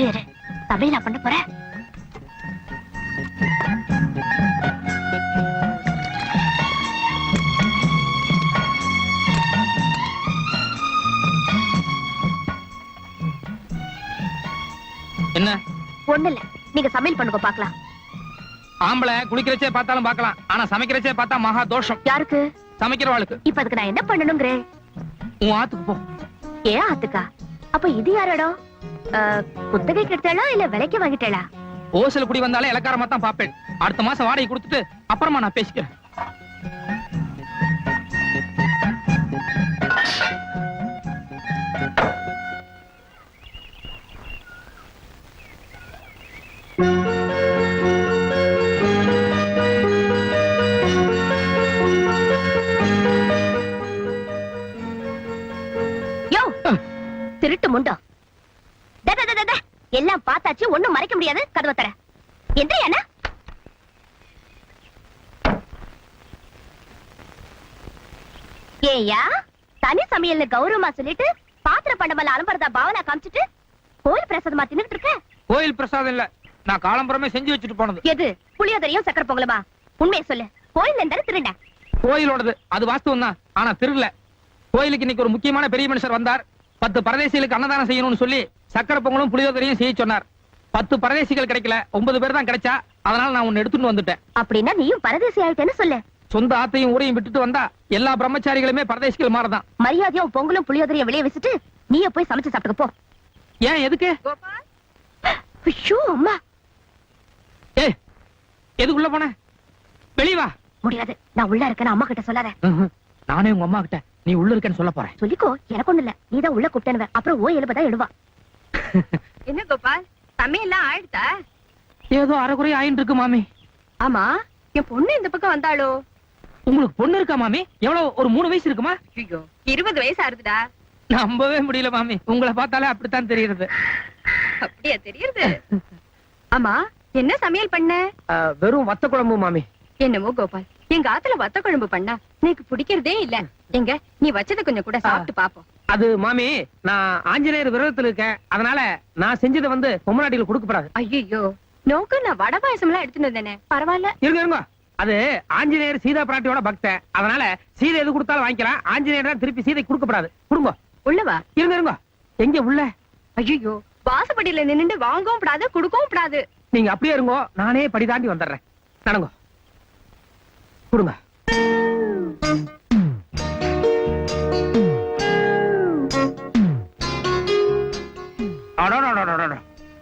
இரு சமையலா பண்ண போற. என்ன? ஒண்ணு இல்ல, நீங்க சமையல் பண்ணுங்க பாக்கலாம். ஆம்பளை குளிக்கிறச்சே பார்த்தாலும் பார்க்கலாம், ஆனா சமைக்கிறச்சே பார்த்தா மகா தோஷம். யாருக்கு? சமைக்கிறவாளுக்கு. இப்ப அதுக்கு நான் என்ன பண்ணணுங்கிறேன்? உன் ஆத்துக்கு போ. ஏன் ஆத்துக்கா? அப்ப இது யார் இடம்? குத்தகைக்கு எடுத்தாளா இல்ல விலைக்கு வாங்கிட்டாளா? ஓசல் குடி வந்தாலே இலக்காரமா தான் பாப்பேன். அடுத்த மாசம் வாடகை கொடுத்துட்டு அப்புறமா நான் பேசிக்கிறேன். திருட்டு முண்டோ, எல்லாம் பார்த்தாச்சு, ஒண்ணும் மறைக்க முடியாது. கதவை தர. என்ன ஏயா தனி சமையல்னு கௌரவமா சொல்லிட்டு பாத்திர பண்டமல்ல அலம்பரதா பாவனா காமிச்சிட்டு கோயில் பிரசாதமா தின்னுட்டு இருக்க? கோயில் பிரசாதம் இல்ல, நான் காலம்பரமே செஞ்சு வச்சுட்டு போனது. எது? புளியோதரையும் சக்கரை பொங்கலுமா? உண்மையை சொல்லு. கோயில் இருந்தாலும் திருண்ட. கோயிலோடது அது வாஸ்தவம் தான், ஆனா திருடல. கோயிலுக்கு இன்னைக்கு ஒரு முக்கியமான பெரிய மனுஷர் வந்தார். 10 பரதேசிகளுக்கு அன்னதானம் செய்யணும்னு சொல்லி சக்கரை பொங்கலும் புளியோதரையும் செய்ய சொன்னார். 10 பரதேசிகள் கிடைக்கல, 9 பேர் தான் கிடைச்சா. அதனால நான் உன்னை எடுத்துட்டு வந்துட்டேன். அப்படின்னா நீயும் பரதேசி ஆயிட்டேன்னு சொல்லு. சொந்த ஆத்தையும் ஊரையும் விட்டுட்டு வந்தா எல்லா பிரம்மச்சாரிகளுமே பரதேசிகள் மாறதான். மரியாதையும் பொங்கலும் புளியோதரையும் வெளியே வச்சுட்டு நீயே போய் சமைச்சு சாப்பிட்டு போ. ஏன்? எதுக்கு? ஐயோ அம்மா. ஏய், எதுக்குள்ள போன? வெளிய வா. முடியாது, நான் உள்ள இருக்கேன்னு அம்மா கிட்ட சொல்லாத. நானே உங்க அம்மா கிட்ட நீ உள்ள இருக்கேன்னு சொல்ல போறேன். சொல்லிக்கோ, எனக்கு ஒண்ணு இல்ல. நீதான் உள்ள கூப்பிட்டேன்னு. அப்புறம் ஓ எழுபதா எழுவா. என்ன கோபால், சமையல்லாம் ஆயிடுதா? ஏதோ அரைக்குறை ஆயிட்டு இருக்கு மாமி. ஆமா, என் பொண்ணு இந்த பக்கம் வந்தாளோ? உங்களுக்கு பொண்ணு இருக்கா மாமி? எவ்வளவு? ஒரு 3 வயசு இருக்குமா? ஐயோ, 20 வயசு ஆறுதுடா. நம்பவே முடியல மாமி, உங்களை பார்த்தாலே அப்படித்தான் தெரியுது. அப்படியா தெரியுது? ஆமா, என்ன சமையல் பண்ண? வெறும் வத்த குழம்பு மாமி. என்னமோ கோபால், எங்க ஆத்துல வத்த குழம்பு பண்ணா எனக்கு பிடிக்கிறதே இல்ல. எங்க நீ வச்சத கொஞ்சம் கூட சாப்பிட்டு பாப்போம். அது மாமி, நான் ஆஞ்சநேயர் விரதத்துல இருக்கேன், அதனால நான் செஞ்சதை வந்து பொம்மநாட்டில கொடுக்கப்படாது. ஐயோ, நோக்கு நான் வடை பாயசம் எல்லாம் எடுத்துட்டு வந்தேனே. பரவாயில்ல, இருங்க இருங்க. அது ஆஞ்சநேயர் சீதா பிராட்டியோட பக்தன், அதனால சீதை எது கொடுத்தாலும் வாங்கிக்கலாம். ஆஞ்சநேயர் தான் திருப்பி சீதை கொடுக்கப்படாது. கொடுங்க. உள்ளவா? இருங்க இருங்க. எங்க உள்ள? ஐயோ, வாசப்படியில நின்னுட்டு வாங்கவும் கூடாது, கொடுக்கவும் கூடாது. நீங்க அப்படியே இருங்கோ, நானே படி தாண்டி வந்துடுறேன். நடங்கோ. கொடுங்க.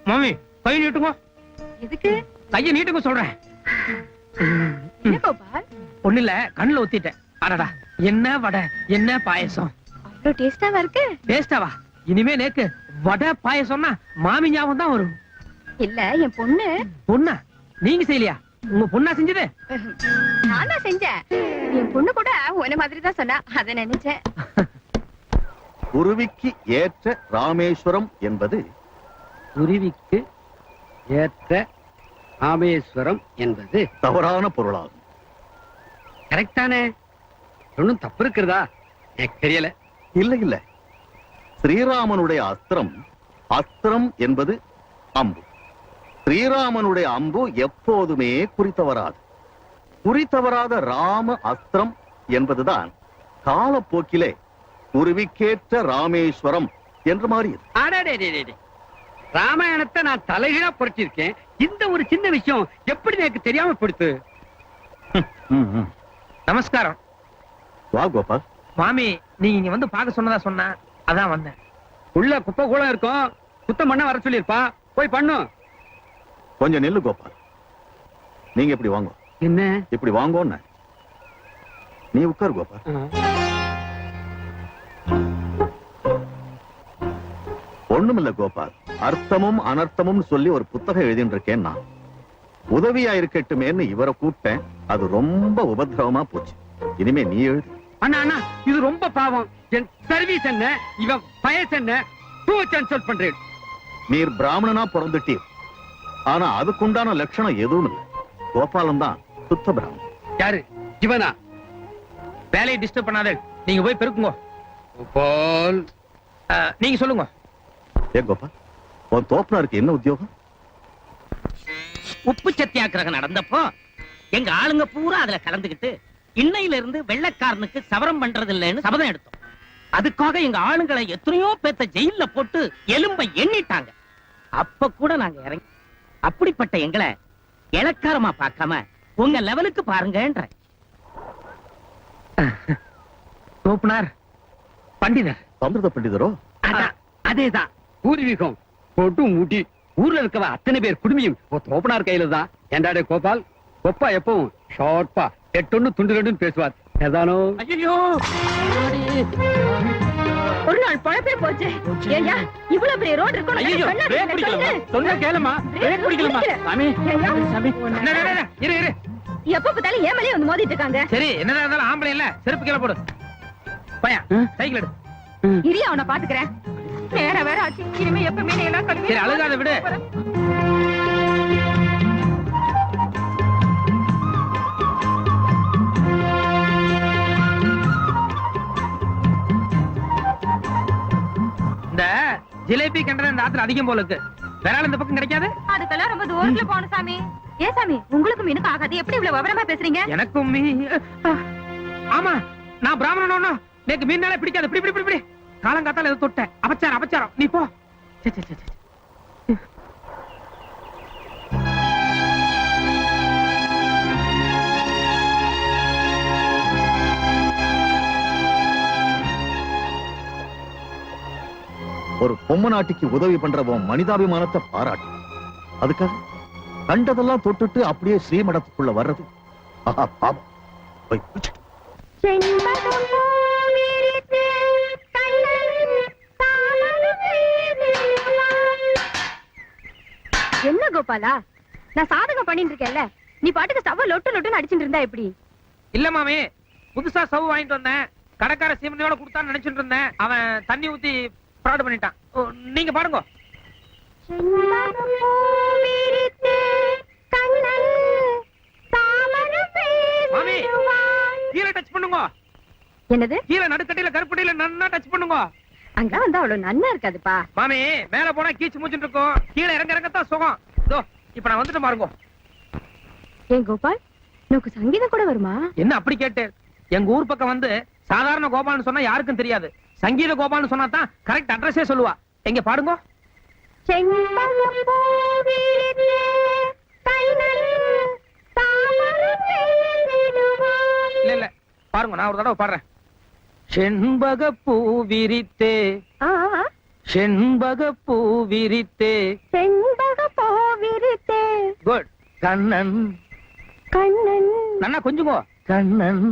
மாமி, கை நீட்டுங்க. எதுக்கு? கையை நீட்டுங்க சொல்றேன். என்ன கோபால்? ஒண்ணு இல்ல, கண்ணுல ஊத்திட்டேன். அடடா, என்ன வடை, என்ன பாயசம். அவ்வளவு டேஸ்டாவா இருக்கு? டேஸ்டாவா? இனிமே நேக்கு வடை பாயசம்னா மாமி ஞாபகம் தான் வரும். இல்ல, என் பொண்ணு. பொண்ணா? நீங்க செய்யலையா? உங்க பொண்ணா செஞ்சது? நானா செஞ்சேன். என் பொண்ணு கூட உன்ன மாதிரி தான் சொன்னா, அத நினைச்சேன். குருவிக்கு ஏற்ற ராமேஸ்வரம் என்பது குருவிக்கு ஏற்ற ராமேஸ்வரம் என்பது தவறான பொருளாகும். கரெக்ட் தானே? ஒன்னும் தப்பு இருக்கிறதா? எனக்கு தெரியல. இல்ல இல்ல, ஸ்ரீராமனுடைய அஸ்திரம், அஸ்திரம் என்பது அம்பு. ஸ்ரீராமனுடைய அம்பு எப்போதுமே குறித்தவராது. குறித்தவராத ராம அஸ்திரம் என்பதுதான் காலப்போக்கிலே குருவிக்கேற்ற ராமேஸ்வரம் என்று மாறியது. ராமாயணத்தை நான் தலைகீழா புரட்சிருக்கேன். இந்த ஒரு சின்ன விஷயம் எப்படி எனக்கு தெரியாம போயிடுத்து? நமஸ்காரம். வா கோபால். மாமி, நீங்க இங்க வந்து பாக்க சொன்னதா சொன்ன, அதான் வந்தேன். உள்ள குப்பை கூட இருக்கும், சுத்தம் பண்ண வர சொல்லிருப்பா, போய் பண்ணு. கொஞ்சம் நெல்லு கோபால். நீங்க இப்படி வாங்க. என்ன இப்படி வாங்கோன்னு. நீ உட்கார் கோபால். ஒண்ணுமில்ல கோபால், அர்த்தமும் அனர்த்தமும் சொல்லி ஒரு புத்தகம் எழுதிட்டு இருக்கேன் நான். உதவியா இருக்கட்டுமேன்னு இவரை கூப்பிட்டேன், அது ரொம்ப உபத்திரவமா போச்சு. இனிமே நீ எழுது. அண்ணா அண்ணா, இது ரொம்ப பாவம். என் சர்வீஸ் என்ன, இவன் பயஸ் என்ன, டூ சான்ஸ் பண்றேன். நீர் பிராமணனா பிறந்துட்டீர், ஆனா அதுக்குண்டான லட்சணம் எதுவும் இல்லை. கோபாலம் தான் சுத்த பிராமணன். யாரு? இவனா? வேலையை டிஸ்டர்ப் பண்ணாத, நீங்க போய் பெருக்குங்க. கோபால், நீங்க சொல்லுங்க. ஏ கோபால், உன் தோப்பனாருக்கு என்ன உத்தியோகம்? உப்பு சத்தியாகிரகம் நடந்தப்போ எங்க ஆளுங்க பூரா அதுல கலந்துகிட்டு இன்னையில இருந்து வெள்ளைக்காரனுக்கு சவரம் பண்றது இல்லைன்னு சபதம் எடுத்தோம். அதுக்காக எங்க ஆளுங்களை எத்தனையோ பேத்த ஜெயில்ல போட்டு எலும்பை எண்ணிட்டாங்க. அப்ப கூட நாங்க இறங்கி அப்படிப்பட்ட எங்களை இளக்காரமா பார்க்காம உங்க லெவலுக்கு பாருங்கன்ற. தோப்புனார் பண்டிதர். சம்பிரத பண்டிதரோ? அதேதான் பூர்வீகம் போட்டு மூட்டி ஊர்ல இருக்கவ அத்தனை பேர் குடுமியும் தோப்பனார் கையில தான். ஏண்டாடே கோபால், கொப்பா எப்பவும் ஷார்ப்பா 8 துண்டு 2 பேசுவார். ஏதானோ ஐயோ ஒரு நாள் பழப்பே போச்சு. ஏய்யா, இவ்வளவு பெரிய ரோட் இருக்கும். ஐயோ, பிரேக் பிடிக்கலமா? சொன்னா கேளுமா? பிரேக் பிடிக்கலமா? சாமி, சாமி. இரு இரு. எப்ப பார்த்தாலும் ஏமலே வந்து மோதிட்டு இருக்காங்க. சரி, என்னதான் இருந்தாலும் ஆம்பளை இல்ல, செருப்பு கீழே போடு. பையா, சைக்கிள் எடு. இரியா, அவனை பாத்துக்கிறேன். நேரா வேற ஆச்சு. இனிமே எப்பவுமே நீ எல்லாம் கழுவி. சரி, அழுகாத விடு. இந்த ஜிலேபி கண்டது இந்த ஆத்துல அதிகம் போல இருக்கு. வேற ஆள் இந்த பக்கம் கிடைக்காது. அதுக்கெல்லாம் ரொம்ப தூரத்துல போன சாமி. ஏ சாமி, உங்களுக்கு மீனுக்கு ஆகாது. எப்படி இவ்வளவு விவரமா பேசுறீங்க? எனக்கும் ஆமா, நான் பிராமணனோ எனக்கு மீனாலே பிடிக்காது. இப்படி இப்படி இப்படி காலங்காத்தால எது தொட்டேன். அபச்சாரம் அபச்சாரம். நீ போ. சரி சரி சரி. ஒரு பொம்மை நாட்டிக்கு உதவி பண்றவன் மனிதாபிமானத்தை பாராட்டு. அதுக்காக கண்டதெல்லாம் தொட்டுட்டு அப்படியே ஸ்ரீமடத்துக்குள்ள வர்றது ஆஹா, பாவம். போய் குளிச்சிட்டு. என்ன கோபாலா, நான் சாதகம் பண்ணிட்டு இருக்கேன்ல, நீ பாட்டுக்கு ஸ்டவ் லொட்டு லொட்டுன்னு அடிச்சுட்டு இருந்தா எப்படி? இல்ல மாமி, புதுசா சவு வாங்கிட்டு வந்தேன். கடைக்கார சீமனையோட கொடுத்தான்னு நினைச்சிட்டு இருந்தேன். அவன் தண்ணி ஊத்தி ஃப்ராட் பண்ணிட்டான். நீங்க பாருங்க. மாமி, கீழே டச் பண்ணுங்க. என்னது? கீழே நடுக்கட்டையில கருப்பட்டியில நன்னா டச் பண்ணுங்க. அங்க வந்து அவ்வளவு நன்னா இருக்காதுப்பா. மாமி, மேல போனா கீச்சு மூச்சுட்டு இருக்கும். கீழே இறங்க இறங்கத்தான் சுகம். இதோ இப்ப நான் வந்துட்டு பாருங்க. ஏன் கோபால், உனக்கு சங்கீதம் கூட வருமா? என்ன அப்படி கேட்டு? எங்க ஊர் பக்கம் வந்து சாதாரண கோபால்னு சொன்னா யாருக்கும் தெரியாது. சங்கீத கோபால்னு சொன்னா தான் கரெக்ட் அட்ரஸே சொல்லுவா. எங்க பாடுங்க. இல்ல இல்ல, பாருங்க, நான் ஒரு தடவை பாடுறேன். செண்பக பூ விரித்தே, செண்பக பூ விரித்தே, செண்பக பூ விரித்தே. குட். கண்ணன் கண்ணன் நன்னா கொஞ்சுங்கோ. கண்ணன்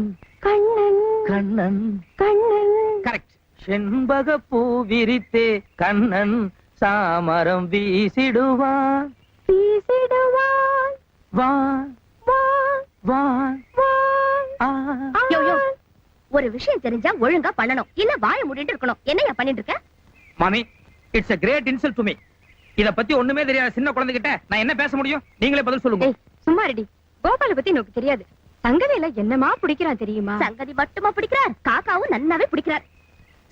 கண்ணன் கண்ணன் கண்ணன். கரெக்ட். செண்பக பூ விரித்தே கண்ணன் சாமரம் வீசிடுவான் வீசிடுவான். வா வான் வா. வான். யோ யோ, ஒரு விஷயம் தெரிஞ்சா ஒழுங்கா பண்ணணும். இல்ல வாயை மூடிட்டு இருக்கணும். என்னையா பண்ணிட்டு இருக்க? மாமி, it's a great insult to me. இத பத்தி ஒண்ணுமே தெரியாத சின்ன குழந்தைகிட்ட நான் என்ன பேச முடியும்? நீங்களே பதில் சொல்லுங்க. ஏய், சும்மா ரெடி. கோபால பத்தி எனக்கு தெரியாது. சங்கதியில என்னமா பிடிக்கிறான் தெரியுமா? சங்கதி மட்டுமா பிடிக்கிறார், காக்காவும் நன்னாவே பிடிக்கிறார்.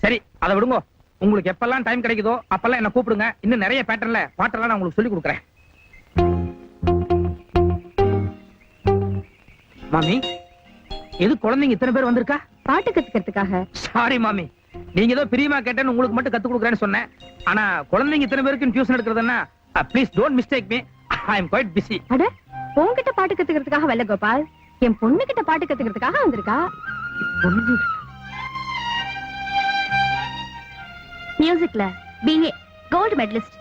சரி, அதை விடுங்க. உங்களுக்கு எப்பெல்லாம் டைம் கிடைக்குதோ அப்பெல்லாம் என்ன கூப்பிடுங்க. இன்னும் நிறைய பேட்டர்ன்ல பாட்டெல்லாம் நான் உங்களுக்கு சொல்லி கொடுக்குறேன். மாமி, எது குழந்தைங்க இத்தனை பேர் வந்திருக்கா? பாட்டு கத்துக்கிறதுக்காக. சாரி மாமி, நீங்க ஏதோ பிரியமா கேட்டேன்னு உங்களுக்கு மட்டும் கத்து கொடுக்குறேன்னு சொன்னேன். ஆனா குழந்தைங்க இத்தனை பேருக்கு டியூஷன் எடுக்கிறதுன்னா please don't mistake me. I am quite busy. அட, உன்கிட்ட பாட்டு கத்துக்கிறதுக்காக வரல கோபால், என் பொண்ணு கிட்ட பாட்டு கத்துக்கிறதுக்காக வந்திருக்கா. மியூசிக்ல BA கோல்டு மெடலிஸ்ட்.